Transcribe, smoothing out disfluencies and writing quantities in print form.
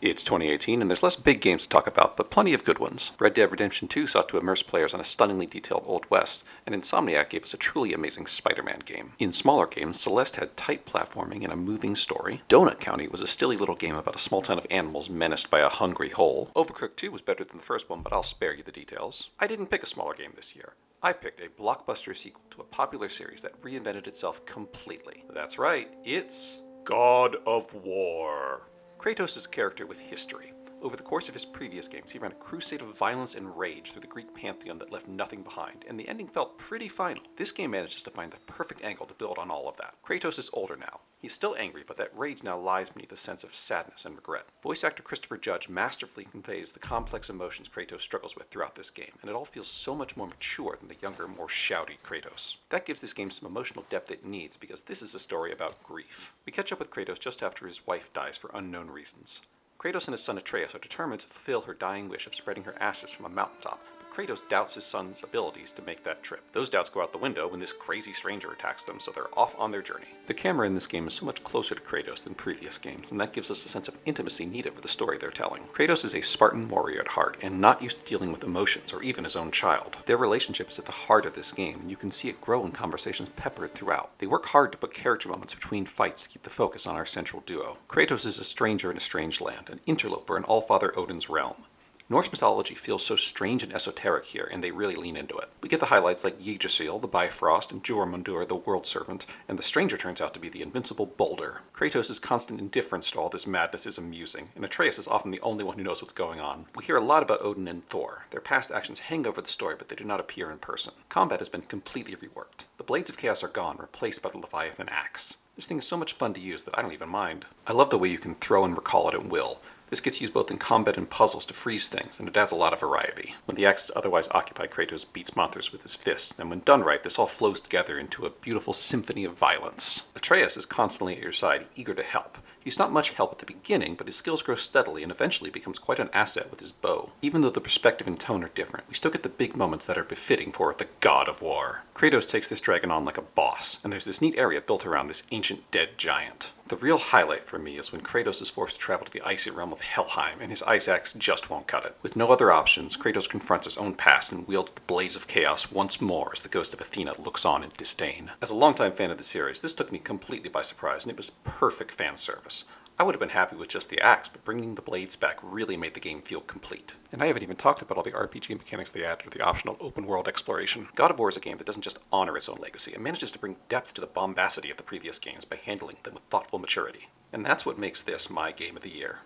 It's 2018 and there's less big games to talk about, but plenty of good ones. Red Dead Redemption 2 sought to immerse players in a stunningly detailed Old West, and Insomniac gave us a truly amazing Spider-Man game. In smaller games, Celeste had tight platforming and a moving story. Donut County was a stilly little game about a small town of animals menaced by a hungry hole. Overcooked 2 was better than the first one, but I'll spare you the details. I didn't pick a smaller game this year. I picked a blockbuster sequel to a popular series that reinvented itself completely. That's right, it's God of War. Kratos is a character with history. Over the course of his previous games, he ran a crusade of violence and rage through the Greek pantheon that left nothing behind, and the ending felt pretty final. This game manages to find the perfect angle to build on all of that. Kratos is older now. He's still angry, but that rage now lies beneath a sense of sadness and regret. Voice actor Christopher Judge masterfully conveys the complex emotions Kratos struggles with throughout this game, and it all feels so much more mature than the younger, more shouty Kratos. That gives this game some emotional depth it needs, because this is a story about grief. We catch up with Kratos just after his wife dies for unknown reasons. Kratos and his son Atreus are determined to fulfill her dying wish of spreading her ashes from a mountaintop, but Kratos doubts his son's abilities to make that trip. Those doubts go out the window when this crazy stranger attacks them, so they're off on their journey. The camera in this game is so much closer to Kratos than previous games, and that gives us a sense of intimacy needed for the story they're telling. Kratos is a Spartan warrior at heart, and not used to dealing with emotions or even his own child. Their relationship is at the heart of this game, and you can see it grow in conversations peppered throughout. They work hard to put character moments between fights to keep the focus on our central duo. Kratos is a stranger in a strange land, an interloper in Allfather Odin's realm. Norse mythology feels so strange and esoteric here, and they really lean into it. We get the highlights like Yggdrasil, the Bifrost, and Jormundur, the World Serpent, and the stranger turns out to be the invincible Boulder. Kratos' constant indifference to all this madness is amusing, and Atreus is often the only one who knows what's going on. We hear a lot about Odin and Thor. Their past actions hang over the story, but they do not appear in person. Combat has been completely reworked. The Blades of Chaos are gone, replaced by the Leviathan Axe. This thing is so much fun to use that I don't even mind. I love the way you can throw and recall it at will. This gets used both in combat and puzzles to freeze things, and it adds a lot of variety. When the axe is otherwise occupied, Kratos beats monsters with his fists, and when done right, this all flows together into a beautiful symphony of violence. Atreus is constantly at your side, eager to help. He's not much help at the beginning, but his skills grow steadily and eventually becomes quite an asset with his bow. Even though the perspective and tone are different, we still get the big moments that are befitting for the God of War. Kratos takes this dragon on like a boss, and there's this neat area built around this ancient dead giant. The real highlight for me is when Kratos is forced to travel to the icy realm of Helheim, and his ice axe just won't cut it. With no other options, Kratos confronts his own past and wields the Blades of Chaos once more as the ghost of Athena looks on in disdain. As a longtime fan of the series, this took me completely by surprise, and it was perfect fan service. I would have been happy with just the axe, but bringing the blades back really made the game feel complete. And I haven't even talked about all the RPG mechanics they added to the optional open world exploration. God of War is a game that doesn't just honor its own legacy, it manages to bring depth to the bombacity of the previous games by handling them with thoughtful maturity. And that's what makes this my game of the year.